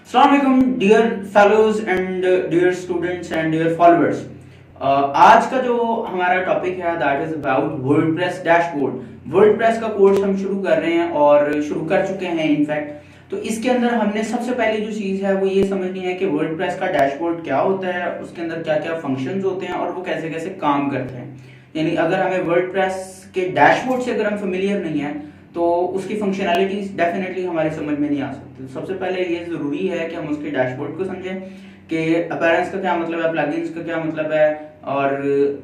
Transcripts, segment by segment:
Assalamualaikum dear fellows and dear students and dear followers. आज का जो हमारा टॉपिक है that is about WordPress dashboard. WordPress का कोर्स हम शुरू कर रहे हैं और शुरू कर चुके हैं इनफैक्ट। तो इसके अंदर हमने सबसे पहले जो चीज़ है वो ये समझनी है कि वर्डप्रेस का डैशबोर्ड क्या होता है, उसके अंदर क्या क्या फंक्शंस होते हैं और वो कैसे कैसे काम करते हैं। यानी अगर हमें वर्डप्रेस के डैशबोर्ड से अगर हम फेमिलियर नहीं है तो उसकी फंक्शनैलिटीज डेफिनेटली हमारी समझ में नहीं आ सकती। तो सबसे पहले ये ज़रूरी है कि हम उसके डैशबोर्ड को समझें कि अपीयरेंस का क्या मतलब है, प्लगइन्स का क्या मतलब है और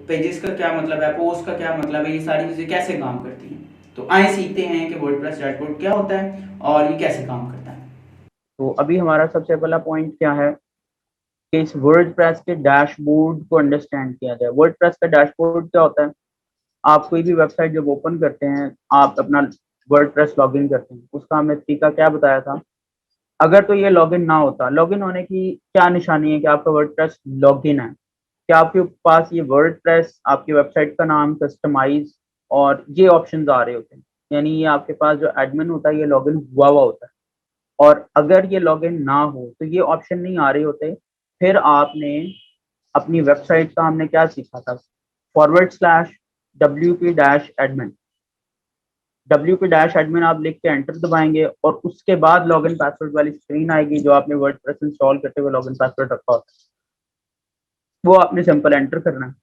पेजेस का क्या मतलब है, पोस्ट का क्या मतलब है, ये सारी चीज़ें कैसे काम करती हैं। तो आए सीखते हैं कि वर्डप्रेस डैशबोर्ड क्या होता है और ये कैसे काम करता है। तो अभी हमारा सबसे पहला पॉइंट क्या है कि इस वर्डप्रेस के डैशबोर्ड को अंडरस्टैंड किया जाए। वर्डप्रेस का डैशबोर्ड क्या होता है? आप कोई भी वेबसाइट जब ओपन करते हैं, आप अपना वर्डप्रेस लॉगिन करते हैं, उसका हमने तरीका क्या बताया था। अगर तो ये लॉगिन ना होता, लॉगिन होने की क्या निशानी है कि आपका वर्डप्रेस लॉगिन है, कि आपके पास ये वर्डप्रेस, आपकी वेबसाइट का नाम, कस्टमाइज और ये ऑप्शंस आ रहे होते हैं। यानी ये आपके पास जो एडमिन होता है ये लॉगिन हुआ हुआ होता है। और अगर ये लॉगिन ना हो तो ये ऑप्शन नहीं आ रहे होते। फिर आपने अपनी वेबसाइट का हमने क्या सीखा था, /WP-admin। WP-admin आप लिख के एंटर दबाएंगे और उसके बाद लॉगिन पासवर्ड वाली स्क्रीन आएगी जो आपने वर्डप्रेस इंस्टॉल करते हुए लॉगिन पासवर्ड रखा होता है, वो आपने सिंपल एंटर करना है।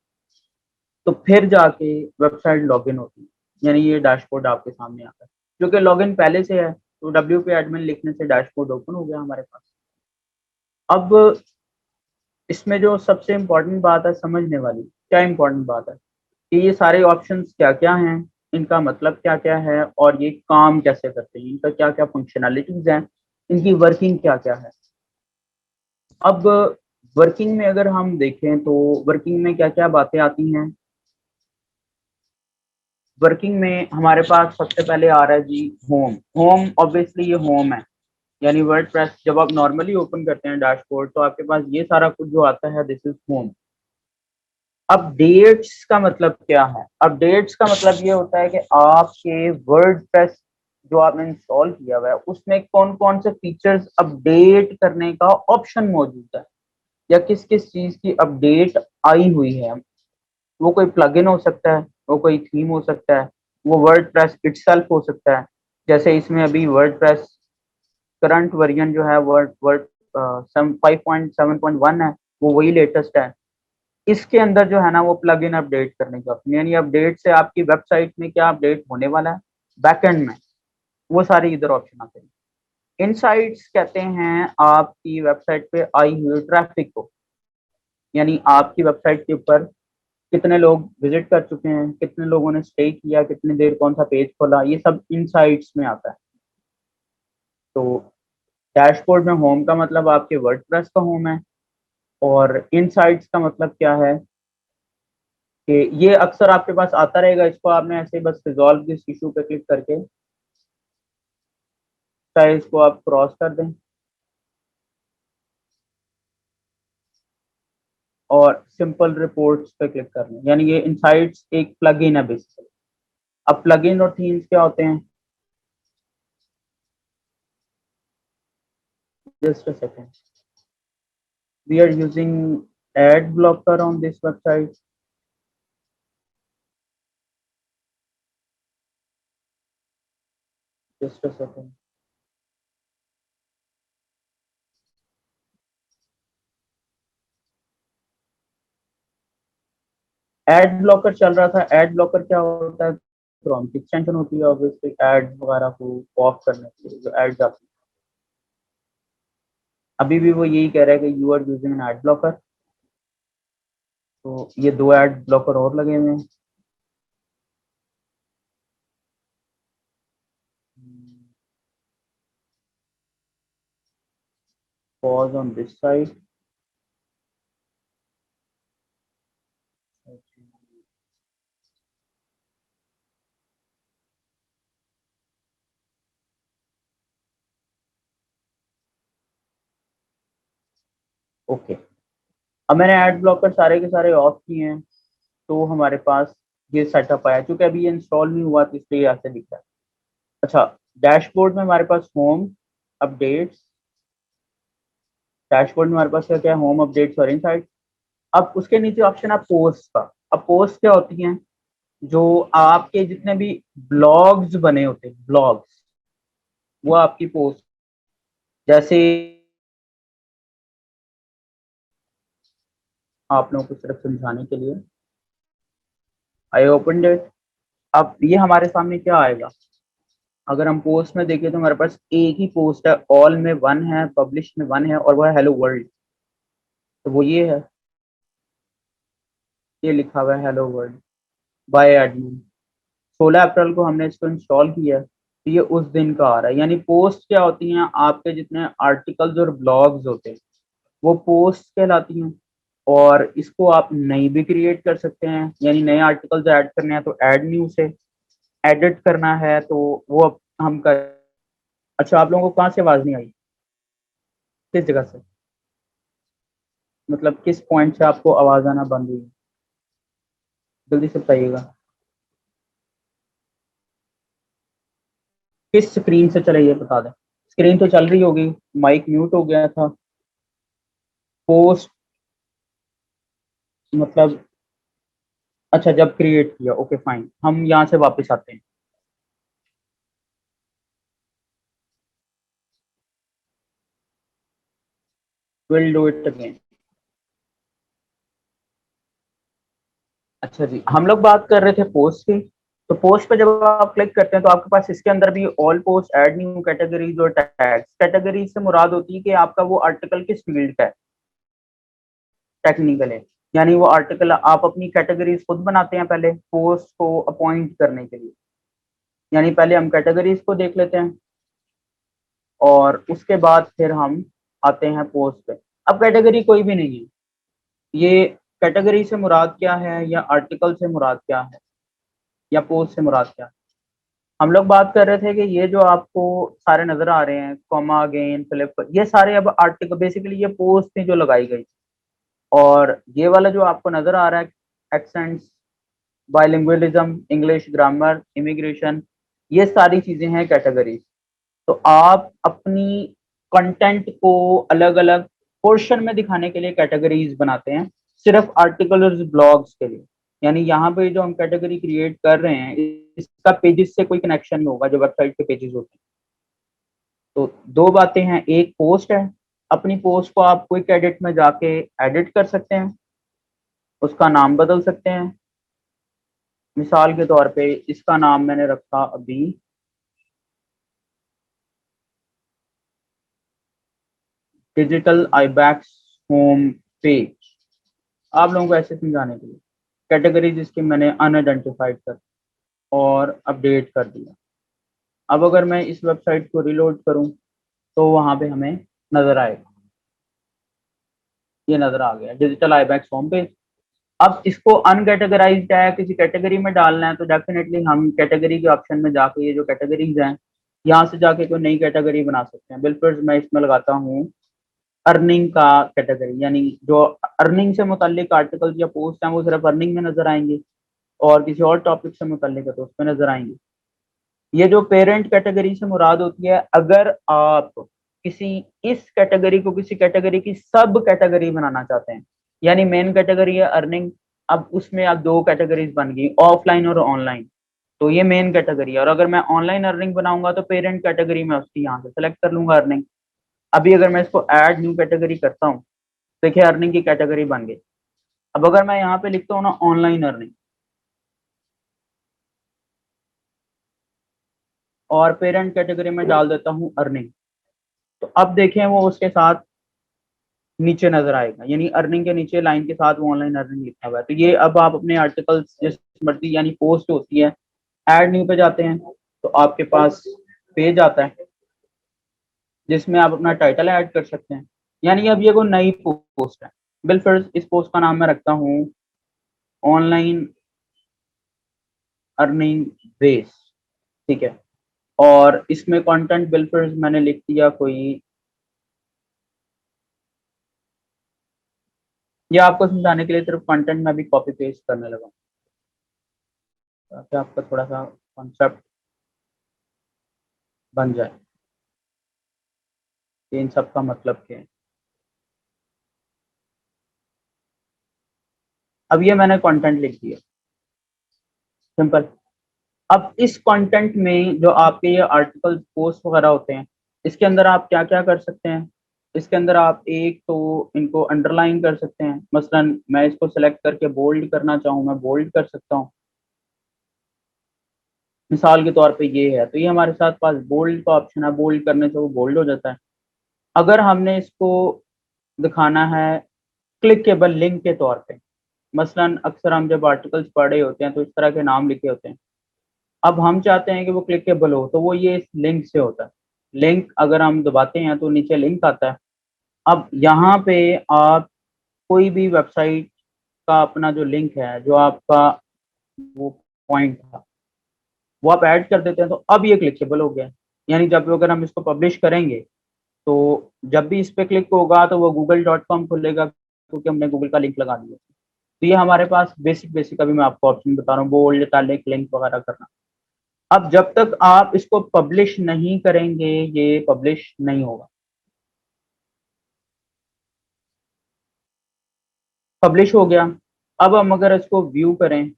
तो फिर जाके वेबसाइट लॉगिन होती है, यानी ये डैशबोर्ड आपके सामने आता है। क्योंकि लॉगिन पहले से है तो WP-admin लिखने से डैशबोर्ड ओपन हो गया हमारे पास। अब इसमें जो सबसे इम्पोर्टेंट बात है समझने वाली, क्या इम्पोर्टेंट बात है कि ये सारे ऑप्शंस क्या क्या हैं, इनका मतलब क्या क्या है और ये काम कैसे करते हैं, इनका क्या क्या फंक्शनैलिटीज हैं, इनकी वर्किंग क्या क्या है। अब वर्किंग में अगर हम देखें तो वर्किंग में क्या क्या बातें आती हैं। वर्किंग में हमारे पास सबसे पहले आ रहा है जी होम। होम ऑब्वियसली ये होम है, यानी वर्डप्रेस जब आप नॉर्मली ओपन करते हैं डैशबोर्ड तो आपके पास ये सारा कुछ जो आता है, दिस इज होम। अपडेट्स का मतलब क्या है? अपडेट्स का मतलब ये होता है कि आपके वर्डप्रेस जो आपने इंस्टॉल किया हुआ है उसमें कौन कौन से फीचर्स अपडेट करने का ऑप्शन मौजूद है, या किस किस चीज की अपडेट आई हुई है। वो कोई प्लगइन हो सकता है, वो कोई थीम हो सकता है, वो वर्डप्रेस इटसेल्फ हो सकता है। जैसे इसमें अभी वर्डप्रेस करंट वर्जन जो है वर्ड वर्ड 5.7.1 है, वो वही लेटेस्ट है। इसके अंदर जो है ना वो प्लग इन अपडेट करने का ऑप्शन, यानी अपडेट से आपकी वेबसाइट में क्या अपडेट होने वाला है बैकएंड में, वो सारे इधर ऑप्शन आते हैं। इनसाइट्स कहते हैं आपकी वेबसाइट पे आई हुई ट्रैफिक को, यानी आपकी वेबसाइट के ऊपर कितने लोग विजिट कर चुके हैं, कितने लोगों ने स्टे किया, कितनी देर कौन सा पेज खोला, ये सब इनसाइट्स में आता है। तो डैशबोर्ड में होम का मतलब आपके वर्डप्रेस का होम है, और इनसाइट्स का मतलब क्या है कि ये अक्सर आपके पास आता रहेगा। इसको आपने ऐसे ही बस रिजॉल्व दिस इशू पे क्लिक करके चाहे इसको आप क्रॉस कर दें और सिंपल रिपोर्ट्स पे क्लिक कर लें, यानी ये इनसाइट्स एक प्लगइन है बेसिकली। अब प्लगइन और थीम्स क्या होते हैं, just a second, we are using ad blocker on this website. Just a second, ad blocker चल रहा था। एड ब्लॉकर क्या होता है? क्रोम की एक्सटेंशन होती है ऑब्वियसली एड वगैरह को ऑफ करने के लिए जो एड्स आती है। अभी भी वो यही कह रहा है कि you are using an ad blocker. तो ये दो एड ब्लॉकर और लगे हुए हैं। Pause on this side. Okay, अब मैंने एड ब्लॉकर सारे के सारे ऑफ किए हैं तो हमारे पास ये सेटअप आया। क्योंकि अभी ये इंस्टॉल नहीं हुआ तो इसलिए ऐसे दिख रहा है। अच्छा, डैशबोर्ड में हमारे पास होम, अपडेट्स, डैशबोर्ड में हमारे पास क्या क्या है, होम अपडेट्स और इनसाइट। अब उसके नीचे ऑप्शन है पोस्ट का। अब पोस्ट क्या होती हैं, जो आपके जितने भी ब्लॉग्स बने होते हैं, ब्लॉग्स, वो आपकी पोस्ट। जैसे आप लोगों को सिर्फ समझाने के लिए, आई ओपन इट। अब ये हमारे सामने क्या आएगा, अगर हम पोस्ट में देखें तो हमारे पास एक ही पोस्ट है, ऑल में वन है, पब्लिश में वन है, और वो है हेलो वर्ल्ड। तो वो ये है, ये लिखा हुआ है हेलो वर्ल्ड बाय एडमिन। 16 अप्रैल को हमने इसको इंस्टॉल किया है, तो ये उस दिन का आ रहा है। यानी पोस्ट क्या होती हैं, आपके जितने आर्टिकल्स और ब्लॉग्स होते हैं वो पोस्ट कहलाती हैं। और इसको आप नई भी क्रिएट कर सकते हैं, यानी नए आर्टिकल्स ऐड करने हैं तो ऐड न्यू से, एडिट करना है तो वो हम कर। अच्छा, आप लोगों को कहाँ से आवाज नहीं आई, किस जगह से, मतलब किस पॉइंट से आपको आवाज आना बंद हुई, जल्दी से बताइएगा। किस स्क्रीन से चले ये बता दें। स्क्रीन तो चल रही होगी, माइक म्यूट हो गया था। पोस्ट मतलब, अच्छा जब क्रिएट किया, ओके फाइन, हम यहाँ से वापस आते हैं। Will do it again. अच्छा जी, हम लोग बात कर रहे थे पोस्ट की। तो पोस्ट पे जब आप क्लिक करते हैं तो आपके पास इसके अंदर भी all post, add new, categories और टैग्स। कैटेगरीज से मुराद होती है कि आपका वो आर्टिकल किस फील्ड का है, टेक्निकल है। यानी वो आर्टिकल आप अपनी कैटेगरीज खुद बनाते हैं पहले पोस्ट को अपॉइंट करने के लिए। यानी पहले हम कैटेगरीज को देख लेते हैं और उसके बाद फिर हम आते हैं पोस्ट पे। अब कैटेगरी कोई भी नहीं है, ये कैटेगरी से मुराद क्या है, या आर्टिकल से मुराद क्या है, या पोस्ट से मुराद क्या है। हम लोग बात कर रहे थे कि ये जो आपको सारे नजर आ रहे हैं, कॉमा, अगेन, फ्लिप, ये सारे अब आर्टिकल, बेसिकली ये पोस्ट थी जो लगाई गई। और ये वाला जो आपको नजर आ रहा है, accents, bilingualism, English grammar, immigration, ये सारी चीजें हैं कैटेगरीज। तो आप अपनी कंटेंट को अलग अलग पोर्शन में दिखाने के लिए कैटेगरीज बनाते हैं, सिर्फ आर्टिकल और ब्लॉग्स के लिए। यानी यहाँ पे जो हम कैटेगरी क्रिएट कर रहे हैं, इसका पेजेस से कोई कनेक्शन नहीं होगा, जो वेबसाइट के पेजेस होते हैं। तो दो बातें हैं, एक पोस्ट है, अपनी पोस्ट को आप क्विक एडिट में जाके एडिट कर सकते हैं, उसका नाम बदल सकते हैं। मिसाल के तौर पे इसका नाम मैंने रखा अभी डिजिटल आईबैक्स होम पेज, आप लोगों को ऐसे समझाने के लिए। कैटेगरीज इसकी मैंने अनआइडेंटिफाइड कर और अपडेट कर दिया। अब अगर मैं इस वेबसाइट को रिलोड करूं तो वहां पे हमें नजर आएगा, ये नजर आ गया डिजिटल आईबैक्स होम पेज। अब इसको अनकैटेगराइज्ड है, किसी कैटेगरी में डालना है तो डेफिनेटली हम कैटेगरी के ऑप्शन में जाके ये जो कैटेगरीज हैं, यहाँ से जाके कोई नई कैटेगरी बना सकते हैं। बिल्कुल, मैं इसमें लगाता हूँ अर्निंग का कैटेगरी, यानी जो अर्निंग से मुतालिक आर्टिकल्स या पोस्ट हैं वो सिर्फ अर्निंग में नजर आएंगे, और किसी और टॉपिक से मुतालिक है तो उसमें नजर आएंगे। ये जो पेरेंट कैटेगरी से मुराद होती है, अगर आप किसी इस कैटेगरी को किसी कैटेगरी की सब कैटेगरी बनाना चाहते हैं, यानी मेन कैटेगरी है अर्निंग, अब उसमें अब दो कैटेगरीज बन गई, ऑफलाइन और ऑनलाइन। तो ये मेन कैटेगरी है, और अगर मैं ऑनलाइन अर्निंग बनाऊंगा तो पेरेंट कैटेगरी में उसकी यहाँ से सेलेक्ट कर लूंगा अर्निंग। अभी अगर मैं इसको ऐड न्यू कैटेगरी करता हूँ, देखिए अर्निंग की कैटेगरी बन गई। अब अगर मैं यहाँ पे लिखता हूँ ना ऑनलाइन अर्निंग, और पेरेंट कैटेगरी में डाल देता हूँ अर्निंग, तो अब देखें वो उसके साथ नीचे नजर आएगा, यानी अर्निंग के नीचे लाइन के साथ वो ऑनलाइन अर्निंग लिखा हुआ है। तो ये अब आप अपने आर्टिकल्स जिस मर्जी, यानी पोस्ट होती है, ऐड न्यू पे जाते हैं तो आपके पास पेज आता है जिसमें आप अपना टाइटल ऐड कर सकते हैं। यानी अब ये कोई नई पोस्ट है। बिल्कुल, इस पोस्ट का नाम मैं रखता हूँ ऑनलाइन अर्निंग बेस, ठीक है। और इसमें कंटेंट बिल्कुल मैंने लिख दिया कोई, ये आपको समझाने के लिए सिर्फ कंटेंट में भी कॉपी पेस्ट करने लगा ताकि आपका थोड़ा सा कॉन्सेप्ट बन जाए कि इन सब का मतलब क्या है। अब ये मैंने कंटेंट लिख दिया, सिंपल। अब इस कंटेंट में जो आपके ये आर्टिकल पोस्ट वगैरह होते हैं, इसके अंदर आप क्या क्या कर सकते हैं। इसके अंदर आप एक तो इनको अंडरलाइन कर सकते हैं, मसलन मैं इसको सेलेक्ट करके बोल्ड करना चाहूँ, मैं बोल्ड कर सकता हूँ, मिसाल के तौर पे ये है, तो ये हमारे साथ पास बोल्ड का ऑप्शन है, बोल्ड करने से वो बोल्ड हो जाता है। अगर हमने इसको दिखाना है क्लिकेबल लिंक के तौर पे, मसलन अक्सर हम जब आर्टिकल्स पढ़ रहे होते हैं तो इस तरह के नाम लिखे होते हैं, अब हम चाहते हैं कि वो क्लिकेबल हो, तो वो ये इस लिंक से होता है। लिंक अगर हम दबाते हैं तो नीचे लिंक आता है। अब यहाँ पे आप कोई भी वेबसाइट का अपना जो लिंक है, जो आपका वो पॉइंट था, वो आप ऐड कर देते हैं, तो अब ये क्लिकेबल हो गया। यानी जब अगर हम इसको पब्लिश करेंगे तो जब भी इस पे क्लिक होगा तो वो google.com खुलेगा, क्योंकि हमने गूगल का लिंक लगा दिया। तो ये हमारे पास बेसिक बेसिक अभी मैं आपको ऑप्शन बता रहा हूँ, बोल्ड, इटैलिक, लिंक वगैरह करना। अब जब तक आप इसको पब्लिश नहीं करेंगे ये पब्लिश नहीं होगा। पब्लिश हो गया। अब हम अगर इसको व्यू करें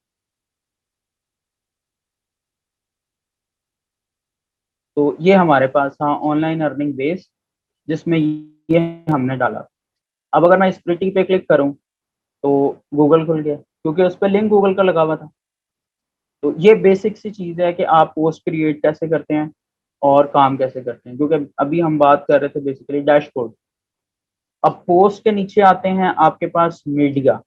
तो ये हमारे पास था ऑनलाइन अर्निंग बेस, जिसमें ये हमने डाला। अब अगर मैं इस प्रिटी पे क्लिक करूं तो गूगल खुल गया, क्योंकि उस पर लिंक गूगल का लगा हुआ था। तो ये बेसिक सी चीज़ है कि आप पोस्ट क्रिएट कैसे करते हैं और काम कैसे करते हैं, क्योंकि अभी हम बात कर रहे थे बेसिकली डैशबोर्ड। अब पोस्ट के नीचे आते हैं आपके पास मीडिया।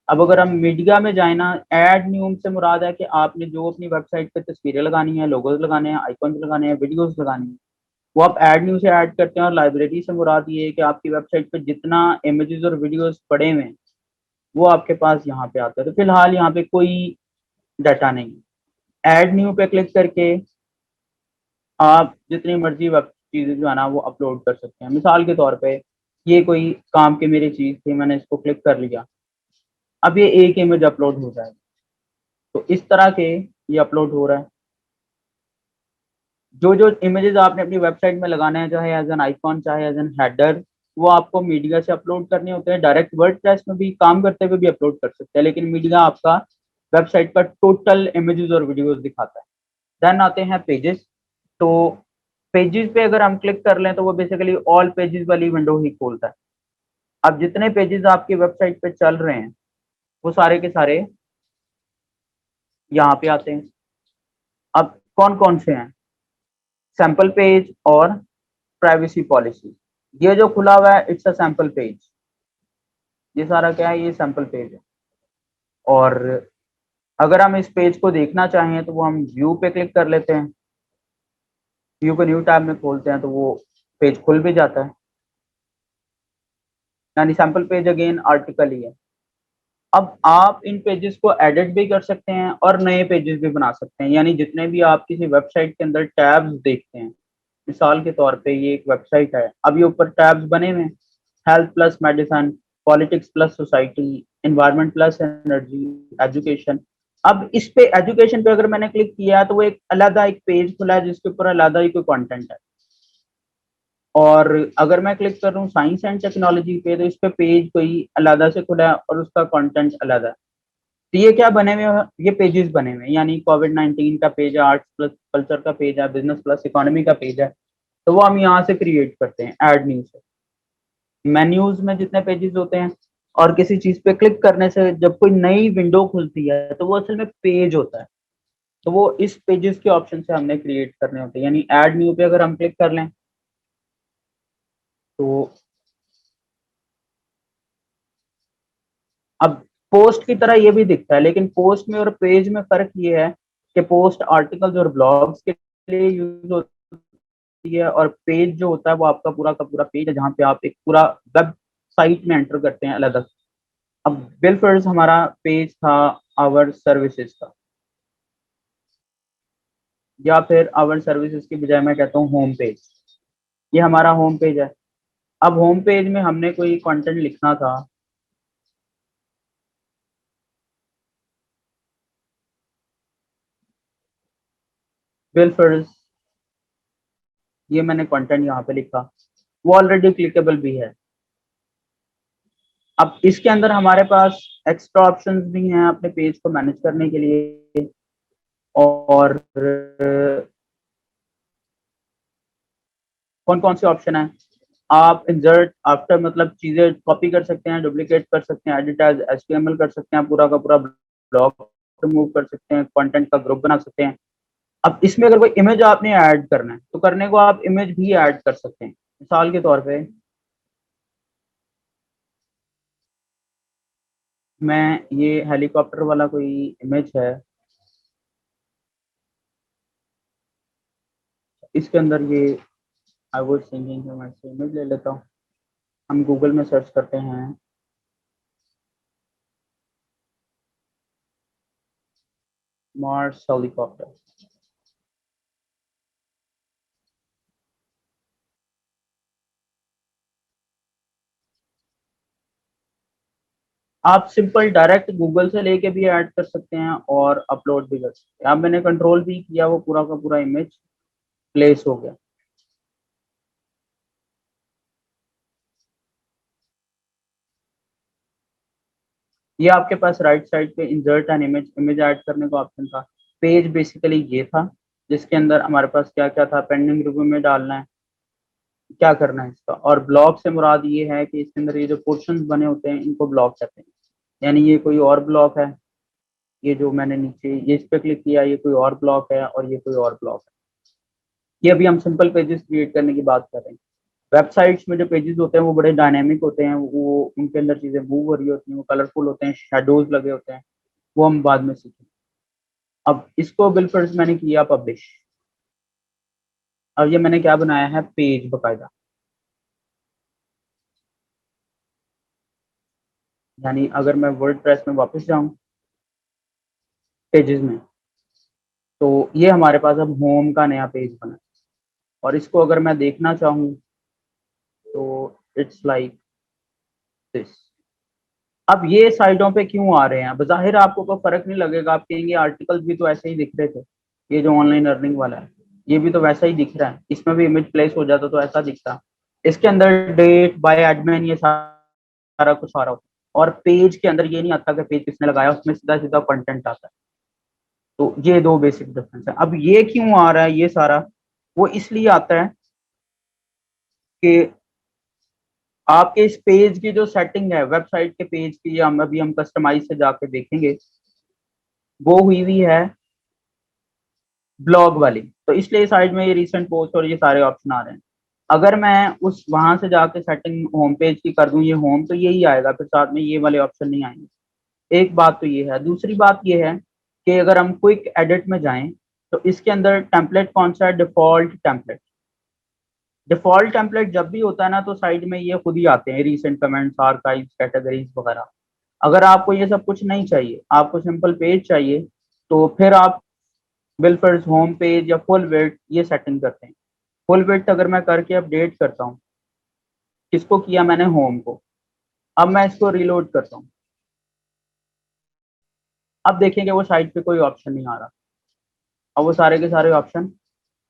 अब अगर हम मीडिया में जाए ना, ऐड न्यू से मुराद है कि आपने जो अपनी वेबसाइट पे तस्वीरें लगानी है, लोगोज लगाने हैं, आइकॉन्स लगाने हैं, वीडियोस लगानी है, वो आप ऐड न्यू से ऐड करते हैं। और लाइब्रेरी से मुराद ये है कि आपकी वेबसाइट पे जितना इमेजेस और वीडियोस पड़े हुए हैं वो आपके पास यहाँ पे आता है। तो फिलहाल यहाँ पे कोई डाटा नहीं है। ऐड न्यू पे क्लिक करके आप जितनी मर्जी वेब चीज़ें जो है ना वो अपलोड कर सकते हैं। मिसाल के तौर पे ये कोई काम की मेरी चीज़ थी, मैंने इसको क्लिक कर लिया, अब ये एक इमेज अपलोड हो जाएगा। तो इस तरह के ये अपलोड हो रहा है। जो जो इमेजेस आपने अपनी वेबसाइट में लगाने हैं, चाहे एज एन आइकॉन, चाहे एज एन हेडर, वो आपको मीडिया से अपलोड करने होते हैं। डायरेक्ट वर्डप्रेस में भी काम करते हुए भी अपलोड कर सकते हैं, लेकिन मीडिया आपका वेबसाइट पर टोटल इमेजेस और वीडियोस दिखाता है। देन आते हैं पेजेस। तो पेजेस पे अगर हम क्लिक कर लें तो वो बेसिकली ऑल पेजेस वाली विंडो ही खोलता है। अब जितने पेजेस आपकी वेबसाइट पे चल रहे हैं वो सारे के सारे यहाँ पे आते हैं। अब कौन कौन से हैं, सैंपल पेज और प्राइवेसी पॉलिसी। ये जो खुला हुआ है इट्स अ सैंपल पेज, ये सारा क्या है, ये सैंपल पेज है। और अगर हम इस पेज को देखना चाहें तो वो हम व्यू पे क्लिक कर लेते हैं, व्यू को न्यू टैब में खोलते हैं तो वो पेज खुल भी जाता है। यानी सैंपल पेज अगेन आर्टिकल ही है। अब आप इन पेजेस को एडिट भी कर सकते हैं और नए पेजेस भी बना सकते हैं। यानी जितने भी आप किसी वेबसाइट के अंदर टैब्स देखते हैं, मिसाल के तौर पे ये एक वेबसाइट है, अब ये ऊपर टैब्स बने हुए हैं, health plus medicine, politics plus society, environment plus energy, education. अब इस पे एजुकेशन पे अगर मैंने क्लिक किया तो वो एक अलग एक पेज खुला है जिसके ऊपर अलग ही कोई कंटेंट है। और अगर मैं क्लिक कर रहा हूँ साइंस एंड टेक्नोलॉजी पे तो इस पे पेज कोई अलग से खुला है और उसका कंटेंट अलग है। तो ये क्या बने हुए हैं, ये पेजेस बने हुए हैं। यानी कोविड-19 का पेज है, आर्ट्स प्लस कल्चर का पेज है, बिजनेस प्लस इकोनॉमी का पेज है। तो वो हम यहाँ से क्रिएट करते हैं ऐड न्यू से। मेन्यूज में जितने पेजेस होते हैं और किसी चीज पे क्लिक करने से जब कोई नई विंडो खुलती है तो वो असल में पेज होता है। तो वो इस पेजेस के ऑप्शन से हमने क्रिएट करने होते हैं। यानी ऐड न्यू पे अगर हम क्लिक कर लें तो अब पोस्ट की तरह ये भी दिखता है, लेकिन पोस्ट में और पेज में फर्क ये है कि पोस्ट आर्टिकल्स और ब्लॉग्स के लिए यूज होती है, और पेज जो होता है वो आपका पूरा का पूरा पेज है जहाँ पे आप एक पूरा वेब साइट में एंटर करते हैं अलग अलग। अब बिल फर्स्ट हमारा पेज था आवर सर्विसेज का, या फिर आवर सर्विसेज की बजाय मैं कहता हूँ होम पेज। ये हमारा होम पेज है। अब होम पेज में हमने कोई कंटेंट लिखना था, बिल फर्स्ट, ये मैंने कंटेंट यहाँ पे लिखा, वो ऑलरेडी क्लिकेबल भी है। अब इसके अंदर हमारे पास एक्स्ट्रा ऑप्शंस भी हैं अपने पेज को मैनेज करने के लिए, और कौन कौन से ऑप्शन है? आप इंसर्ट आफ्टर मतलब चीजें कॉपी कर सकते हैं, डुप्लीकेट कर सकते हैं, एडिट एज एचटीएमएल कर सकते हैं, पूरा का पूरा ब्लॉक रिमूव कर सकते हैं, कंटेंट का ग्रुप बना सकते हैं। अब इसमें अगर कोई इमेज आपने ऐड करना है तो करने को आप इमेज भी ऐड कर सकते हैं। मिसाल के तौर पे मैं ये हेलीकॉप्टर वाला कोई इमेज है, इसके अंदर ये आई वाज थिंकिंग मैं इससे इमेज ले लेता हूँ। हम गूगल में सर्च करते हैं मार्स हेलीकॉप्टर। आप सिंपल डायरेक्ट गूगल से लेके भी ऐड कर सकते हैं और अपलोड भी कर सकते हैं। अब मैंने कंट्रोल भी किया, वो पूरा का पूरा इमेज प्लेस हो गया। ये आपके पास राइट साइड पे insert an image, image add करने को ऑप्शन था। पेज बेसिकली ये था जिसके अंदर हमारे पास क्या क्या था, पेंडिंग रिव्यू में डालना है, क्या करना है इसका। और ब्लॉक से मुराद ये है कि इसके अंदर ये जो पोर्शंस बने होते हैं इनको ब्लॉक कहते हैं। यानी ये कोई और ब्लॉक है, ये जो मैंने नीचे ये इस पे क्लिक किया, ये कोई और ब्लॉक है, और ये कोई और ब्लॉक है। ये अभी हम सिंपल पेजेस क्रिएट करने की बात कर रहे हैं। वेबसाइट्स में जो पेजेस होते हैं वो बड़े डायनेमिक होते हैं, वो उनके अंदर चीजें मूव हो रही होती हैं, वो कलरफुल होते हैं, शेडोज लगे होते हैं, वो हम बाद में सीखेंगे। अब इसको बिलफर्ज मैंने किया पब्लिश। अब ये मैंने क्या बनाया है, पेज बकायदा। यानी अगर मैं वर्डप्रेस में वापस जाऊं पेजेस में, तो ये हमारे पास अब होम का नया पेज बना है। और इसको अगर मैं देखना चाहूँ तो इट्स लाइक दिस। अब ये साइटों पे क्यों आ रहे हैं? बज़ाहिर आपको कोई फर्क नहीं लगेगा, आप कहेंगे आर्टिकल्स भी तो ऐसे ही दिख रहे थे, ये जो ऑनलाइन अर्निंग वाला है ये भी तो वैसा ही दिख रहा है, इसमें भी इमेज प्लेस हो जाता तो ऐसा दिखता। इसके अंदर डेट बाय एडमिन ये सारा कुछ आ रहा होता, और पेज के अंदर ये नहीं आता कि पेज किसने लगाया, उसमें सीधा सीधा कंटेंट आता है। तो ये दो बेसिक डिफरेंस है। अब ये क्यों आ रहा है ये सारा? वो इसलिए आता है कि आपके इस पेज की जो सेटिंग है वेबसाइट के पेज की, हम अभी हम कस्टमाइज से जाके देखेंगे, वो हुई हुई है ब्लॉग वाली। तो इसलिए साइड में ये रीसेंट पोस्ट और ये सारे ऑप्शन आ रहे हैं। अगर मैं उस वहां से जाके सेटिंग होम पेज की कर दूं, ये होम तो यही आएगा, फिर साथ में ये वाले ऑप्शन नहीं आएंगे। एक बात तो ये है। दूसरी बात ये है कि अगर हम क्विक एडिट में जाएं तो इसके अंदर टेम्पलेट कौन सा है, डिफॉल्ट टेम्पलेट। डिफॉल्ट टेम्पलेट जब भी होता है ना तो साइड में ये खुद ही आते हैं, रीसेंट कमेंट्स, आर्काइव्स, कैटेगरीज वगैरह। अगर आपको ये सब कुछ नहीं चाहिए, आपको सिंपल पेज चाहिए, तो फिर आप बिलफर्स होम पेज या फुल विड्थ ये सेटिंग करते हैं। फुल विड्थ अगर मैं करके अपडेट करता हूँ, किसको किया मैंने, होम को। अब मैं इसको रीलोड करता हूँ, अब देखेंगे वो साइट पे कोई ऑप्शन नहीं आ रहा। अब वो सारे के सारे ऑप्शन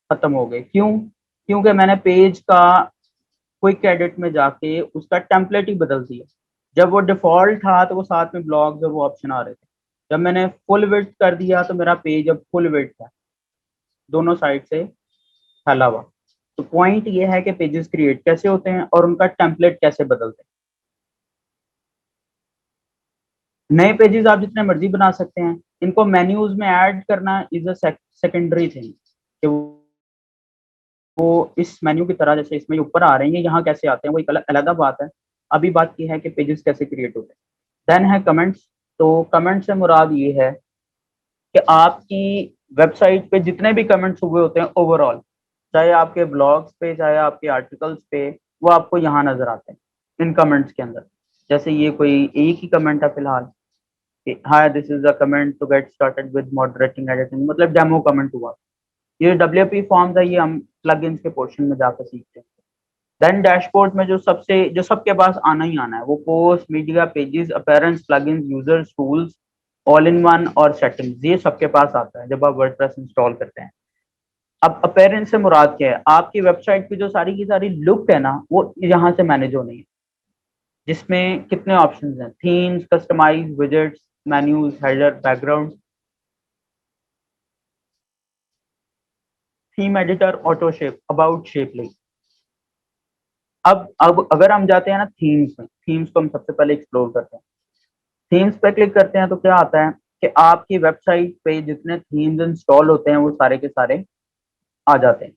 खत्म हो गए। क्यों? क्योंकि मैंने पेज का क्विक एडिट में जाके उसका टेम्पलेट ही बदल दिया। जब वो डिफॉल्ट था तो वो साथ में ब्लॉग्स और वो ऑप्शन आ रहे थे। जब मैंने फुल विड्थ कर दिया तो मेरा पेज अब फुल विड्थ है, दोनों साइड से फैला हुआ। तो पॉइंट ये है कि पेजेस क्रिएट कैसे होते हैं और उनका टेम्पलेट कैसे बदलते हैं। नए पेजेस आप जितने मर्जी बना सकते हैं, इनको मेन्यूज में ऐड करना इज अ सेकेंडरी थिंग। कि वो इस मेन्यू की तरह जैसे इसमें ऊपर आ रहे हैं, यहाँ कैसे आते हैं वो एक अलग बात है। अभी बात की है कि पेजेस कैसे क्रिएट होते हैं। देन है कमेंट्स। तो कमेंट से मुराद ये है कि आपकी वेबसाइट पे जितने भी कमेंट्स हुए होते हैं ओवरऑल, चाहे आपके ब्लॉग्स पे चाहे आपके आर्टिकल्स पे, वो आपको यहाँ नजर आते हैं इन कमेंट्स के अंदर। जैसे ये कोई एक ही कमेंट है फिलहाल कि hi this is a comment to get started with moderating editing, मतलब डेमो कमेंट हुआ। ये डब्ल्यूपी फॉर्म्स है, ये हम प्लगइन्स के पोर्शन में जाकर सीखते हैं। देन डैशबोर्ड में जो सबके पास आना ही आना है, वो post, media, pages, appearance, plugins, users, tools, all in one और सेटिंग्स, ये सबके पास आता है जब आप वर्डप्रेस इंस्टॉल करते हैं। अब अपीयरेंस से मुराद क्या है? आपकी वेबसाइट की जो सारी की सारी लुक है ना, वो यहाँ से मैनेज होनी है। जिसमें कितने ऑप्शंस हैं, themes, customize, widgets, menus, header, background, theme editor, auto shape, about shape link. अब अगर हम जाते हैं ना थीम्स में, थीम्स को हम सबसे पहले एक्सप्लोर करते हैं। थीम्स पे क्लिक करते हैं तो क्या आता है कि आपकी वेबसाइट पे जितने थीम्स इंस्टॉल होते हैं वो सारे के सारे आ जाते हैं।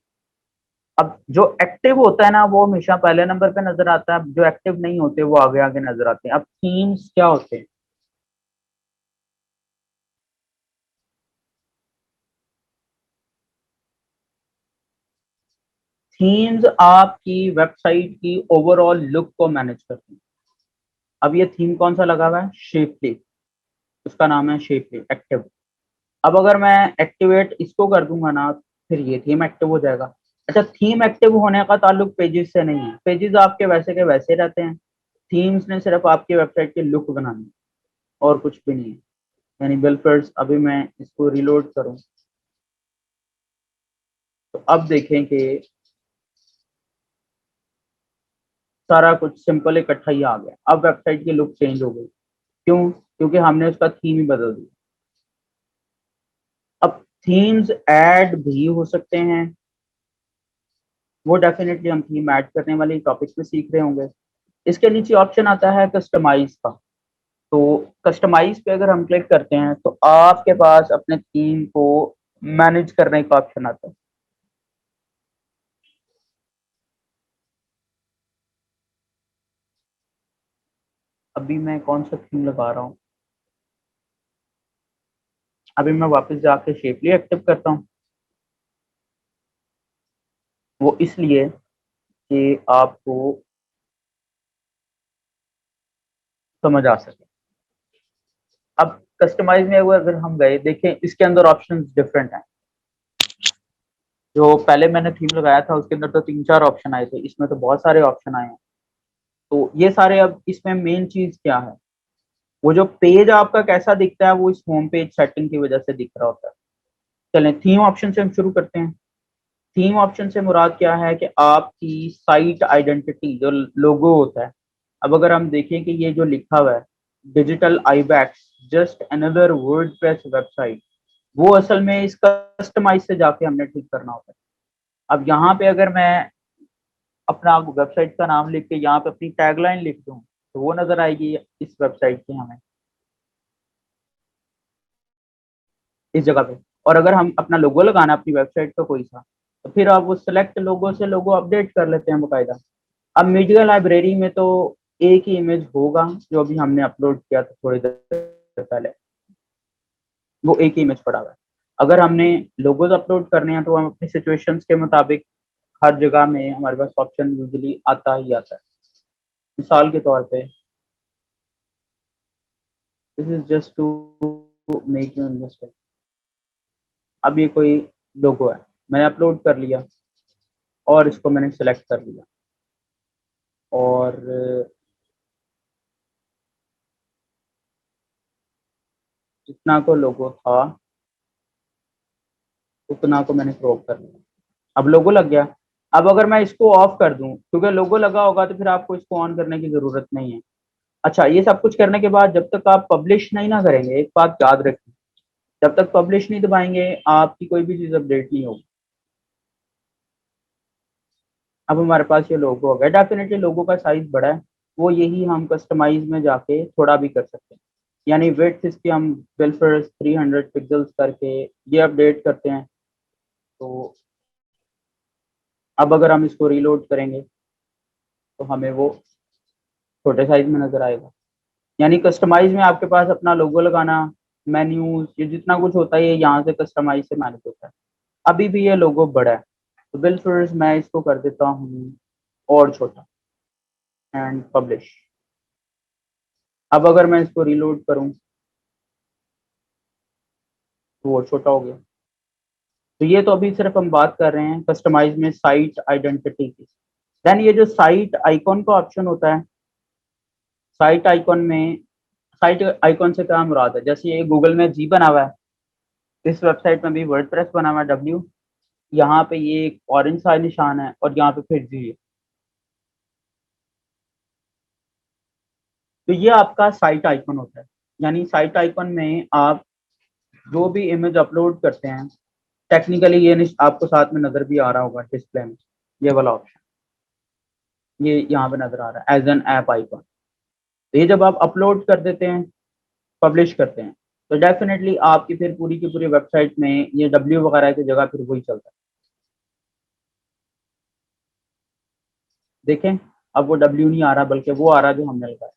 अब जो एक्टिव होता है ना वो हमेशा पहले नंबर पे नजर आता है, जो एक्टिव नहीं होते वो आगे आगे नजर आते हैं। अब थीम्स क्या होते हैं? थीम्स आपकी वेबसाइट की ओवरऑल लुक को मैनेज करती हैं। अब ये थीम कौन सा लगा हुआ है? शेपली, उसका नाम है शेपली एक्टिव। अब अगर मैं एक्टिवेट इसको कर दूंगा ना, फिर ये थीम एक्टिव हो जाएगा। अच्छा, थीम एक्टिव होने का ताल्लुक पेजेस से नहीं है, पेजेस आपके वैसे के वैसे रहते हैं। थीम्स ने सिर्फ आपकी वेबसाइट की लुक बनानी है और कुछ भी नहीं है। यानी बिल्फर्स, अभी मैं इसको रिलोड करूं तो अब देखें कि सारा कुछ सिंपल इकट्ठा ही आ गया। अब वेबसाइट की लुक चेंज हो गई। क्यों? क्योंकि हमने उसका थीम ही बदल दिया। अब थीम्स ऐड भी हो सकते हैं, वो डेफिनेटली हम थीम ऐड करने वाले टॉपिक्स में सीख रहे होंगे। इसके नीचे ऑप्शन आता है कस्टमाइज का। तो कस्टमाइज पे अगर हम क्लिक करते हैं तो आपके पास अपने थीम को मैनेज करने का ऑप्शन आता है। अभी मैं कौन सा थीम लगा रहा हूँ, अभी मैं वापस जाके शेपली एक्टिव करता हूँ। वो इसलिए कि आपको समझ आ सके। अब कस्टमाइज में अगर हम गए, देखें इसके अंदर ऑप्शंस डिफरेंट हैं। जो पहले मैंने थीम लगाया था उसके अंदर तो 3-4 ऑप्शन आए थे, इसमें तो बहुत सारे ऑप्शन आए हैं। तो ये सारे, अब इसमें मेन चीज क्या है, वो जो पेज आपका कैसा दिखता है वो इस होम पेज सेटिंग की वजह से दिख रहा होता है। चलें थीम ऑप्शन से हम शुरू करते हैं। थीम ऑप्शन से मुराद क्या है कि आपकी साइट आइडेंटिटी, जो लोगो होता है। अब अगर हम देखें कि ये जो लिखा हुआ है digital ibex just another WordPress website, वो असल में इस कस्टमाइज से जाके हमने ठीक करना होता है। अब यहाँ पे अगर मैं अपना वेबसाइट का नाम लिख के यहाँ पे अपनी टैगलाइन लिख दूँ तो वो नजर आएगी इस वेबसाइट की हमें इस जगह पे। और अगर हम अपना लोगो लगाना अपनी वेबसाइट का कोई सा, तो फिर आप वो सेलेक्ट लोगो से लोगो अपडेट कर लेते हैं बाकायदा। अब मीडिया लाइब्रेरी में तो एक ही इमेज होगा, जो अभी हमने अपलोड किया था थोड़ी देर पहले, वो एक ही इमेज पड़ा हुआ है। अगर हमने लोगोज अपलोड करने हैं तो हम अपनी सिचुएशंस के मुताबिक हर जगह में हमारे पास ऑप्शन यूजुअली आता ही आता है। मिसाल के तौर पे, this is just to make you understand. अब ये कोई लोगो है, मैंने अपलोड कर लिया और इसको मैंने सेलेक्ट कर लिया, और जितना को लोगो था उतना को मैंने क्रॉप कर लिया। अब लोगो लग गया। अब अगर मैं इसको ऑफ कर दूं, क्योंकि लोगो लगा होगा तो फिर आपको इसको ऑन करने की जरूरत नहीं है। अच्छा, ये सब कुछ करने के बाद जब तक आप पब्लिश नहीं ना करेंगे, एक बात याद रखें, जब तक पब्लिश नहीं दबाएंगे आपकी कोई भी चीज अपडेट नहीं होगी। अब हमारे पास ये लोगो हो गया। डेफिनेटली लोगो का साइज बड़ा है, वो यही हम कस्टमाइज में जाके थोड़ा भी कर सकते हैं। यानी विड्थ इसकी हम बिल्फर्स 300 पिक्सल्स करके ये अपडेट करते हैं। तो अब अगर हम इसको रीलोड करेंगे तो हमें वो छोटे साइज में नजर आएगा। यानी कस्टमाइज में आपके पास अपना लोगो लगाना, मेन्यूज, ये जितना कुछ होता है ये यहाँ से कस्टमाइज से मैनेज होता है। अभी भी ये लोगो बड़ा है, तो बिल्फर्स मैं इसको कर देता हूँ और छोटा, एंड पब्लिश। अब अगर मैं इसको रीलोड करूँ तो वो छोटा हो गया। तो ये तो अभी सिर्फ हम बात कर रहे हैं कस्टमाइज में साइट आइडेंटिटी की। देन ये जो साइट आइकॉन का ऑप्शन होता है, साइट आइकॉन में, साइट आइकॉन से क्या मुराद है, जैसे ये गूगल में जी बना हुआ है, इस वेबसाइट में भी वर्डप्रेस बना हुआ है डब्ल्यू, यहाँ पे ये एक ऑरेंज सा निशान है और यहाँ पे फिर जी है। तो ये आपका साइट आइकन होता है। यानी साइट आइकन में आप जो भी इमेज अपलोड करते हैं, टेक्निकली ये आपको साथ में नजर भी आ रहा होगा डिस्प्ले में, ये वाला ऑप्शन ये यहाँ पे नजर आ रहा है एज एन ऐप आइकन। तो ये जब आप अपलोड कर देते हैं, पब्लिश करते हैं, तो डेफिनेटली आपकी फिर पूरी की पूरी वेबसाइट में ये डब्ल्यू वगैरह की जगह फिर वही चलता है। देखें, अब वो डब्ल्यू नहीं आ रहा, बल्कि वो आ रहा जो हमने लगाया।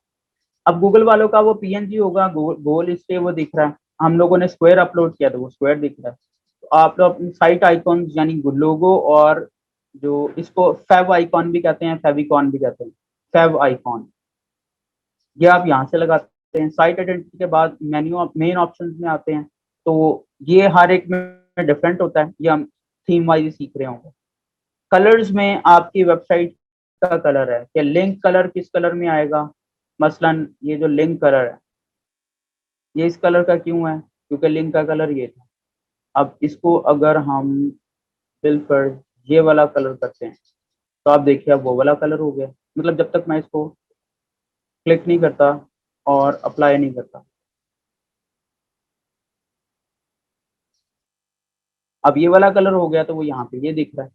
अब गूगल वालों का वो पीएनजी होगा, गोल इसलिए वो दिख रहा है। हम लोगों ने स्क्वायर अपलोड किया तो वो स्क्वायर दिख रहा है। तो आप लोग अपनी साइट आइकॉन यानी लोगो, और जो इसको फेव आइकॉन भी कहते हैं, फेविकॉन भी कहते हैं, फेव आइकॉन, ये आप यहाँ से लगाते हैं। साइट आइडेंटिटी के बाद मेन्यू मेन ऑप्शन में आते हैं, तो ये हर एक में डिफरेंट होता है, ये हम थीम वाइज सीख रहे होंगे। कलर्स में आपकी वेबसाइट का कलर है कि लिंक कलर किस कलर में आएगा। मसलन ये जो लिंक कलर है, ये इस कलर का क्यों है, क्योंकि लिंक का कलर ये था। अब इसको अगर हम फिल पर ये वाला कलर करते हैं, तो आप देखिए अब वो वाला कलर हो गया। मतलब जब तक मैं इसको क्लिक नहीं करता और अप्लाई नहीं करता, अब ये वाला कलर हो गया, तो वो यहाँ पे ये दिख रहा है।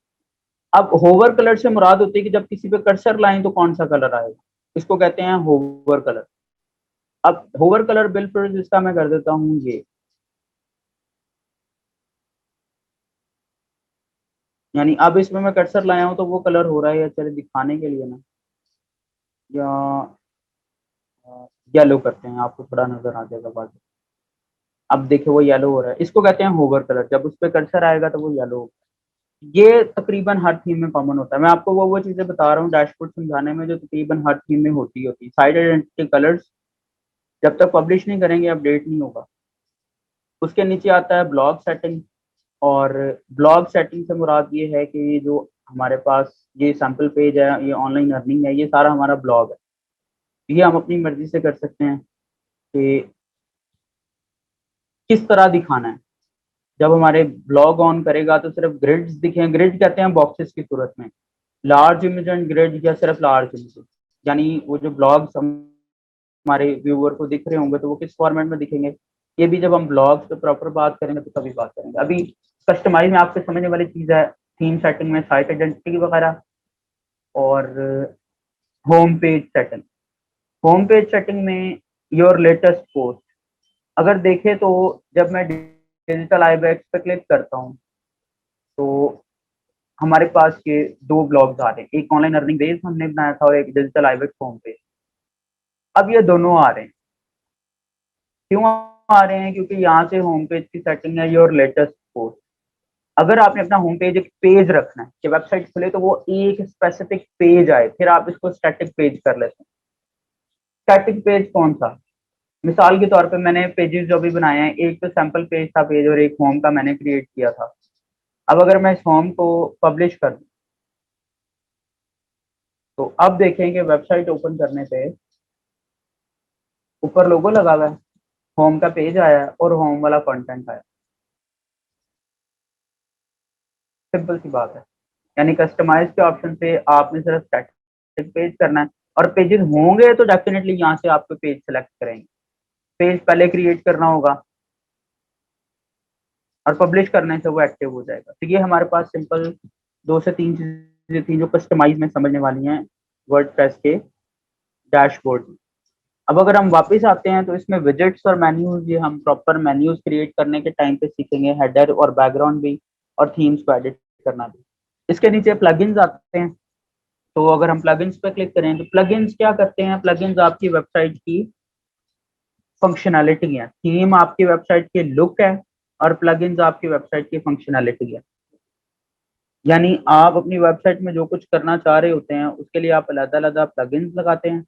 अब होवर कलर से मुराद होती है कि जब किसी पे कर्सर लाएं तो कौन सा कलर आएगा, इसको कहते हैं होवर कलर। अब होवर कलर बिल पर इसका मैं कर देता हूँ ये, यानी अब इसमें मैं कर्सर लाया हूँ तो वो कलर हो रहा है, या चले दिखाने के लिए ना, या येलो करते हैं, आपको थोड़ा नजर आ जाएगा बात। अब देखिए वो येलो हो रहा है, इसको कहते हैं होवर कलर। जब उस पर कर्सर आएगा तो वो येलो होगा। ये तकरीबन हर थीम में कॉमन होता है। मैं आपको वो चीजें बता रहा हूँ डैशबोर्ड समझाने में जो तकरीबन हर थीम में होती है। साइड आइडेंटिटी कलर्स जब तक पब्लिश नहीं करेंगे अपडेट नहीं होगा। उसके नीचे आता है ब्लॉग सेटिंग, और ब्लॉग सेटिंग से मुराद ये है कि ये जो हमारे पास ये सैम्पल पेज है, ये ऑनलाइन अर्निंग है, ये सारा हमारा ब्लॉग है। ये हम अपनी मर्जी से कर सकते हैं कि किस तरह दिखाना है। जब हमारे ब्लॉग ऑन करेगा तो सिर्फ ग्रिड्स दिखें, ग्रिड कहते हैं बॉक्सेस की सूरत में, लार्ज इमेज एंड ग्रिड, या सिर्फ लार्ज इमेज। यानी वो जो ब्लॉग्स हमारे व्यूअर को दिख रहे होंगे तो वो किस फॉर्मेट में दिखेंगे, ये भी जब हम ब्लॉग्स पे प्रॉपर बात करेंगे तो तभी बात करेंगे। अभी कस्टमाइज में आपको समझने वाली चीज़ है थीम सेटिंग में साइट आइडेंटिटी वगैरह, और home page setting. Home page setting में योर लेटेस्ट पोस्ट, अगर देखें तो जब मैं डिजिटल आईबैक्स पे क्लिक करता हूँ तो हमारे पास ये दो ब्लॉग्स आ रहे हैं, एक ऑनलाइन अर्निंग बेस हमने बनाया था और एक डिजिटल आईबैक्स होम पेज। अब ये दोनों आ रहे हैं, क्यों आ रहे हैं, क्योंकि यहाँ से होम पेज की सेटिंग है योर लेटेस्ट पोस्ट। अगर आपने अपना होम पेज एक पेज रखना है कि वेबसाइट खुले तो वो एक स्पेसिफिक पेज आए, फिर आप इसको स्टैटिक पेज कर लेते हैं। स्टैटिक पेज कौन सा, मिसाल के तौर पे मैंने पेजेस जो भी बनाए हैं, एक तो सैंपल पेज था पेज, और एक होम का मैंने क्रिएट किया था। अब अगर मैं इस होम को पब्लिश कर दूं, तो अब देखें कि वेबसाइट ओपन करने पे ऊपर लोगो लगा हुआ है, होम का पेज आया और होम वाला कंटेंट आया। सिंपल सी बात है। यानी कस्टमाइज के ऑप्शन से आपने सिर्फ स्टैटिक पेज करना है, और पेजेस होंगे तो डेफिनेटली यहाँ से आपको पेज सेलेक्ट करेंगे। पेज पहले क्रिएट करना होगा और पब्लिश करने से वो एक्टिव हो जाएगा। तो ये हमारे पास सिंपल 2 से 3 चीजें थी जो कस्टमाइज में समझने वाली हैं वर्डप्रेस के डैशबोर्ड में। अब अगर हम वापस आते हैं तो इसमें विजेट्स और मेन्यूज, ये हम प्रॉपर मेन्यूज क्रिएट करने के टाइम पे सीखेंगे, हेडर और बैकग्राउंड भी, और थीम्स को एडिट करना भी। इसके नीचे प्लगइन्स आते हैं। तो अगर हम प्लगइन्स पे क्लिक करें तो प्लगइन्स क्या करते हैं, प्लगइन्स आपकी वेबसाइट की फंक्शनैलिटी है। थीम आपकी वेबसाइट की लुक है और प्लगइन्स आपकी वेबसाइट की फंक्शनैलिटी है। यानी आप अपनी वेबसाइट में जो कुछ करना चाह रहे होते हैं उसके लिए आप अलग-अलग प्लगइन्स लगाते हैं।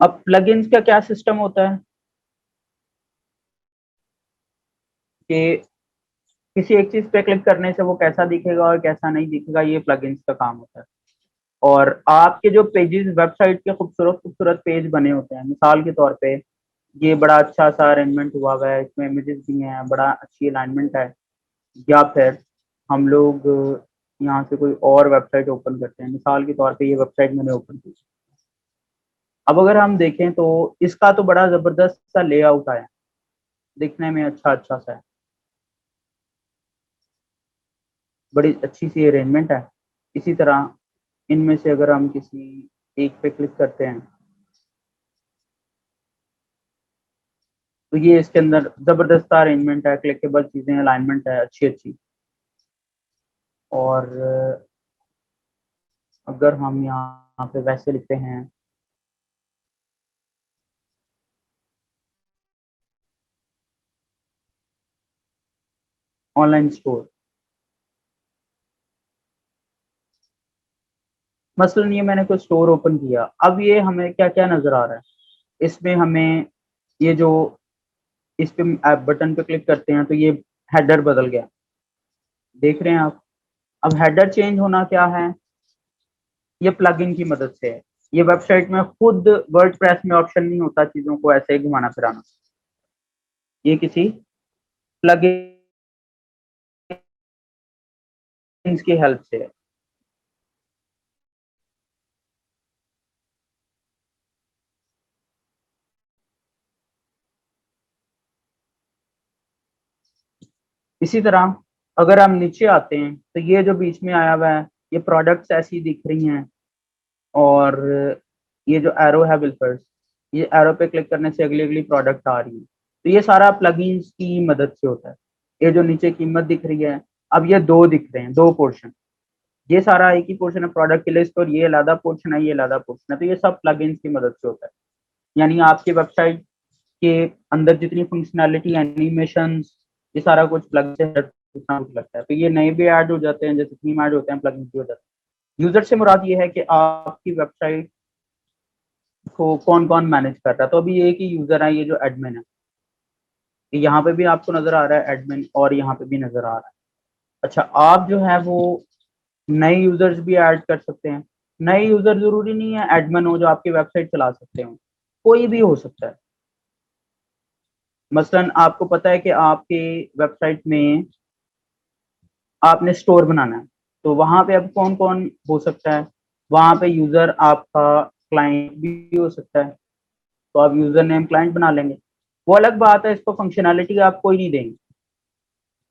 अब प्लगइन्स का क्या सिस्टम होता है कि किसी एक चीज पे क्लिक करने से वो कैसा दिखेगा और कैसा नहीं दिखेगा, ये प्लगइन्स का काम होता है। और आपके जो पेजेस वेबसाइट के खूबसूरत खूबसूरत पेज बने होते हैं, मिसाल के तौर पे ये बड़ा अच्छा सा अरेंजमेंट हुआ हुआ है, इसमें इमेजेस भी हैं, बड़ा अच्छी अलाइनमेंट है। या फिर हम लोग यहाँ से कोई और वेबसाइट ओपन करते हैं, मिसाल के तौर पे ये वेबसाइट मैंने ओपन की। अब अगर हम देखें तो इसका तो बड़ा जबरदस्त सा लेआउट आया, दिखने में अच्छा अच्छा सा है, बड़ी अच्छी सी अरेंजमेंट है। इसी तरह इनमें से अगर हम किसी एक पे क्लिक करते हैं तो ये इसके अंदर जबरदस्त अरेंजमेंट है, क्लिकेबल चीजें, अलाइनमेंट है अच्छी अच्छी। और अगर हम यहाँ पे वैसे लिखते हैं ऑनलाइन स्टोर, मसलन ये मैंने कोई स्टोर ओपन किया, अब ये हमें क्या क्या नजर आ रहा है, इसमें हमें ये जो इस पे बटन पे क्लिक करते हैं तो ये हेडर बदल गया, देख रहे हैं आप। अब हेडर चेंज होना क्या है, ये प्लगइन की मदद से है। ये वेबसाइट में खुद वर्डप्रेस में ऑप्शन नहीं होता चीजों को ऐसे ही घुमाना फिराना, ये किसी प्लगइन की हेल्प से है। इसी तरह अगर हम नीचे आते हैं तो ये जो बीच में आया हुआ है, ये प्रोडक्ट्स ऐसी दिख रही हैं, और ये जो एरो है बिल्कुल, ये एरो पे क्लिक करने से अगली अगली प्रोडक्ट आ रही है। तो ये सारा प्लगइन्स की मदद से होता है। ये जो नीचे कीमत दिख रही है, अब ये दो दिख रहे हैं, दो पोर्शन, ये सारा एक ही पोर्शन है प्रोडक्ट की लिस्ट, और ये अलग पोर्शन है, ये अलग पोर्शन है। तो ये सब प्लगइन्स की मदद से होता है। यानी आपकी वेबसाइट के अंदर जितनी फंक्शनैलिटी, एनिमेशन, ये सारा कुछ प्लग से जितना कुछ लगता है, तो ये नए भी ऐड हो जाते हैं, जैसे थीम ऐड होते हैं, प्लगइन भी हो जाते हैं। यूजर से मुराद ये है कि आपकी वेबसाइट को कौन कौन मैनेज कर रहा है। तो अभी ये कि यूजर है, ये जो एडमिन है, यहाँ पे भी आपको नजर आ रहा है एडमिन, और यहाँ पे भी नजर आ रहा है। अच्छा, आप जो है वो नए यूजर्स भी ऐड कर सकते हैं। नए यूजर जरूरी नहीं है एडमिन हो जो आपकी वेबसाइट चला सकते हो, कोई भी हो सकता है। मसलन आपको पता है कि आपके वेबसाइट में आपने स्टोर बनाना है, तो वहां पे अब कौन कौन हो सकता है, वहां पे यूजर आपका क्लाइंट भी हो सकता है, तो आप यूजर नेम क्लाइंट बना लेंगे। वो अलग बात है, इसको फंक्शनैलिटी आप कोई नहीं देंगे,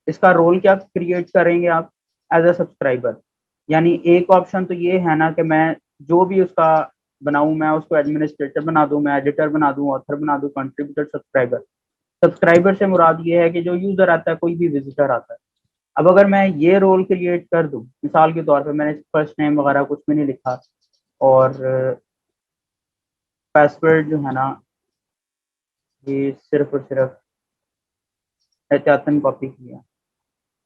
इसका रोल क्या क्रिएट करेंगे आप, एज अ सब्सक्राइबर। यानी एक ऑप्शन तो ये है ना कि मैं जो भी उसका बनाऊं, मैं उसको एडमिनिस्ट्रेटर बना दूं, मैं एडिटर बना दूं, ऑथर बना दूं, कंट्रीब्यूटर, सब्सक्राइबर। सब्सक्राइबर से मुराद ये है कि जो यूजर आता है, कोई भी विजिटर आता है। अब अगर मैं ये रोल क्रिएट कर दूं, मिसाल के तौर पे मैंने फर्स्ट नेम वगैरह कुछ भी नहीं लिखा, और पासवर्ड जो है ना, ये सिर्फ और सिर्फ एहतियातन कॉपी किया।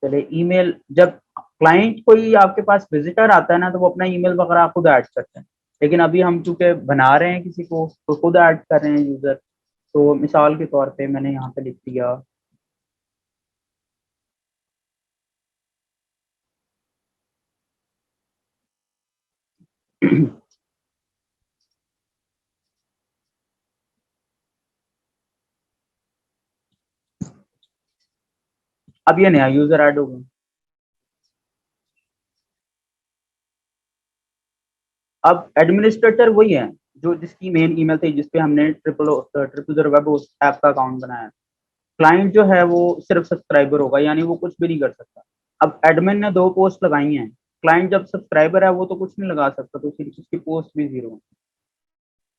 चले ईमेल, जब क्लाइंट कोई आपके पास विजिटर आता है ना, तो वो अपना ईमेल वगैरह खुद ऐड करते हैं। लेकिन अभी हम चूंकि बना रहे हैं किसी को, तो खुद ऐड कर रहे हैं यूजर। तो मिसाल के तौर पे मैंने यहाँ पे लिख दिया अब ये नया यूजर ऐड हो गया। अब एडमिनिस्ट्रेटर वही है जो जिसकी मेन ईमेल थी, जिसपे हमने ट्रिपल वेब ऐप का अकाउंट बनाया। क्लाइंट जो है वो सिर्फ सब्सक्राइबर होगा, यानी वो कुछ भी नहीं कर सकता। अब एडमिन ने दो पोस्ट लगाई हैं, क्लाइंट जब सब्सक्राइबर है वो तो कुछ नहीं लगा सकता, तो उसकी पोस्ट भी जीरो है।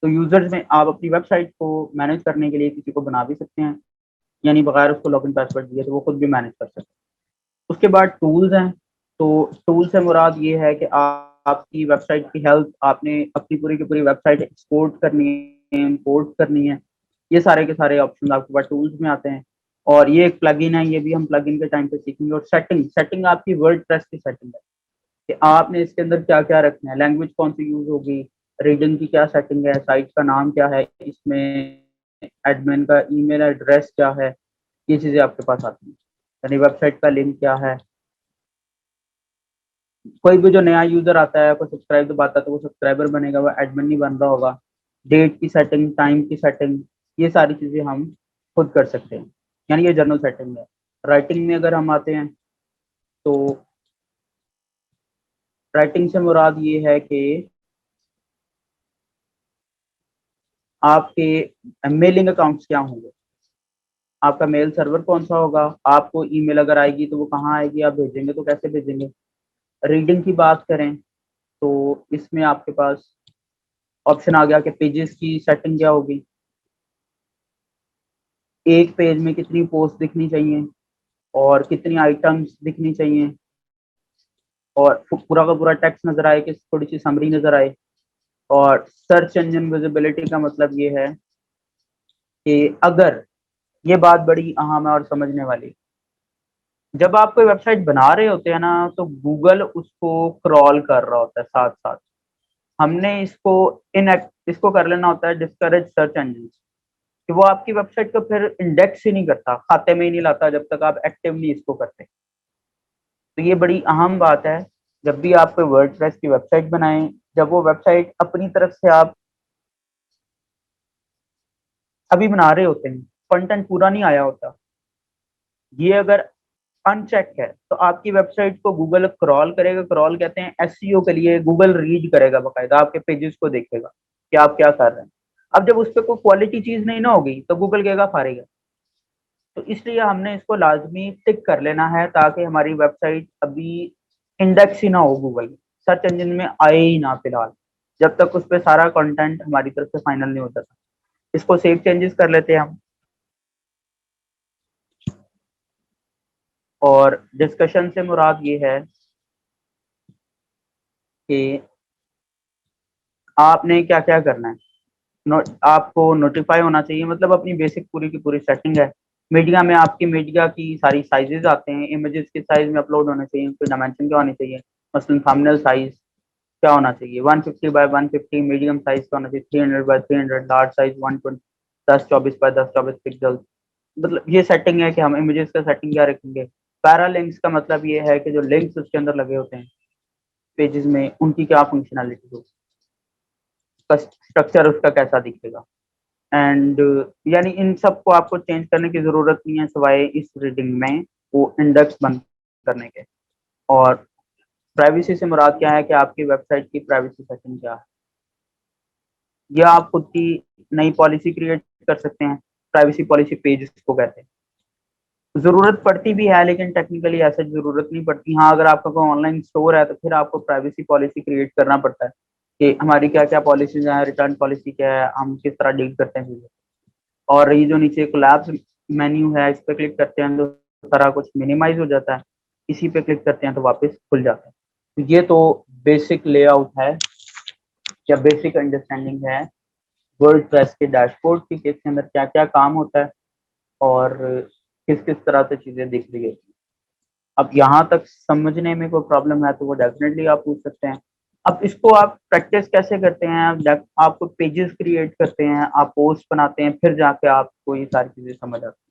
तो यूजर्स में आप अपनी वेबसाइट को मैनेज करने के लिए किसी को बना भी सकते हैं, यानी बगैर उसको लॉगिन पासवर्ड दिए, तो वो खुद भी मैनेज कर सकते हैं। उसके बाद टूल्स हैं। तो टूल से मुराद ये है कि आपकी वेबसाइट की हेल्प, आपने अपनी पूरी की पूरी वेबसाइट एक्सपोर्ट करनी है, इंपोर्ट करनी है, ये सारे के सारे ऑप्शन आपके पास टूल्स में आते हैं। और ये एक प्लगइन है, ये भी हम प्लगइन के टाइम पे सीखेंगे। और सेटिंग, सेटिंग आपकी वर्डप्रेस की सेटिंग है कि आपने इसके अंदर क्या क्या रखना है, लैंग्वेज कौन सी यूज होगी, रीजन की क्या सेटिंग है, साइट का नाम क्या है, इसमें एडमिन का ईमेल एड्रेस क्या है, ये चीजें आपके पास आती हैं। यानी वेबसाइट का लिंक क्या है। कोई भी जो नया यूजर आता है, कोई सब्सक्राइब दबाता है, तो वो सब्सक्राइबर बनेगा, वो एडमिन नहीं बन रहा होगा। डेट की सेटिंग, टाइम की सेटिंग, ये सारी चीजें हम खुद कर सकते हैं, यानी ये जनरल सेटिंग है। राइटिंग में अगर हम आते हैं तो राइटिंग से मुराद ये है कि आपके मेलिंग अकाउंट्स क्या होंगे, आपका मेल सर्वर कौन सा होगा, आपको ईमेल अगर आएगी तो वो कहाँ आएगी, आप भेजेंगे तो कैसे भेजेंगे। रीडिंग की बात करें तो इसमें आपके पास ऑप्शन आ गया कि पेजेस की सेटिंग क्या होगी, एक पेज में कितनी पोस्ट दिखनी चाहिए और कितनी आइटम्स दिखनी चाहिए, और पूरा का पूरा टेक्स्ट नजर आए कि थोड़ी सी समरी नजर आए। और सर्च इंजन विजिबिलिटी का मतलब ये है कि अगर, ये बात बड़ी अहम है और समझने वाली, जब आप कोई वेबसाइट बना रहे होते हैं ना तो गूगल उसको क्रॉल कर रहा होता है साथ साथ। हमने इसको कर लेना होता है डिस्करेज सर्च इंजन, कि वो आपकी वेबसाइट को फिर इंडेक्स ही नहीं करता, खाते में ही नहीं लाता जब तक आप एक्टिव नहीं इसको करते। तो ये बड़ी अहम बात है, जब भी आप कोई वर्डप्रेस की वेबसाइट बनाएं, जब वो वेबसाइट अपनी तरफ से आप अभी बना रहे होते हैं, कंटेंट पूरा नहीं आया होता, ये अगर अनचेक है तो आपकी वेबसाइट को गूगल क्रॉल करेगा। क्रॉल कहते हैं एसईओ के लिए, गूगल रीड करेगा, बकायदा आपके पेजेस को देखेगा कि आप क्या कर रहे हैं। अब जब उस पर कोई क्वालिटी चीज नहीं ना होगी तो गूगल कहेगा फाड़ेगा। तो इसलिए हमने इसको लाजमी टिक कर लेना है ताकि हमारी वेबसाइट अभी इंडेक्स ही ना हो गूगल में, सर्च इंजन में आए ही ना फिलहाल, जब तक उस पर सारा कंटेंट हमारी तरफ से फाइनल नहीं होता था। इसको सेव चेंजेस कर लेते हैं हम। और डिस्कशन से मुराद ये है कि आपने क्या क्या करना है। आपको नोटिफाई होना चाहिए, मतलब अपनी बेसिक पूरी की पूरी सेटिंग है। मीडिया में आपकी मीडिया की सारी साइजेस आते हैं, इमेजेस किस साइज में अपलोड होने चाहिए, उनके डायमेंशन क्या होने चाहिए, मसलन थंबनेल साइज क्या होना चाहिए, 150 बाय 150, मीडियम साइज क्या होना चाहिए, 300 by 300, large size 120, 1024 by 1024 pixel. मतलब ये सेटिंग है कि हम इमेजेस का सेटिंग क्या रखेंगे। पैरा लिंक्स का मतलब ये है कि जो लिंक्स उसके अंदर लगे होते हैं पेजेस में, उनकी क्या फंक्शनैलिटी हो, स्ट्रक्चर उसका कैसा दिखेगा। एंड यानी इन सब को आपको चेंज करने की जरूरत नहीं है सिवाय इस रीडिंग में वो इंडेक्स बंद करने के। और प्राइवेसी से मुराद क्या है कि आपकी वेबसाइट की प्राइवेसी सेटिंग क्या है, या आप खुद की नई पॉलिसी क्रिएट कर सकते हैं। प्राइवेसी पॉलिसी पेज इसको कहते हैं। जरूरत पड़ती भी है लेकिन टेक्निकली ऐसे जरूरत नहीं पड़ती। हाँ, अगर आपका कोई ऑनलाइन स्टोर है तो फिर आपको प्राइवेसी पॉलिसी क्रिएट करना पड़ता है कि हमारी क्या क्या पॉलिसीज हैं, रिटर्न पॉलिसी क्या है, हम किस तरह डील करते हैं चीजें। और ये जो नीचे कोलैप्स मेन्यू है, इस पे क्लिक करते हैं तो सारा कुछ मिनिमाइज हो जाता है, इसी पे क्लिक करते हैं तो वापस खुल जाता है। तो ये तो बेसिक लेआउट है या बेसिक अंडरस्टैंडिंग है वर्डप्रेस के डैशबोर्ड की, कि इसके अंदर क्या क्या काम होता है और किस किस तरह से चीजें दिख रही है। अब यहाँ तक समझने में कोई प्रॉब्लम है तो वो डेफिनेटली आप पूछ सकते हैं। अब इसको आप प्रैक्टिस कैसे करते हैं, आप पेजेस क्रिएट करते हैं, आप पोस्ट बनाते हैं, फिर जाके आपको ये सारी चीजें समझ आती हैं।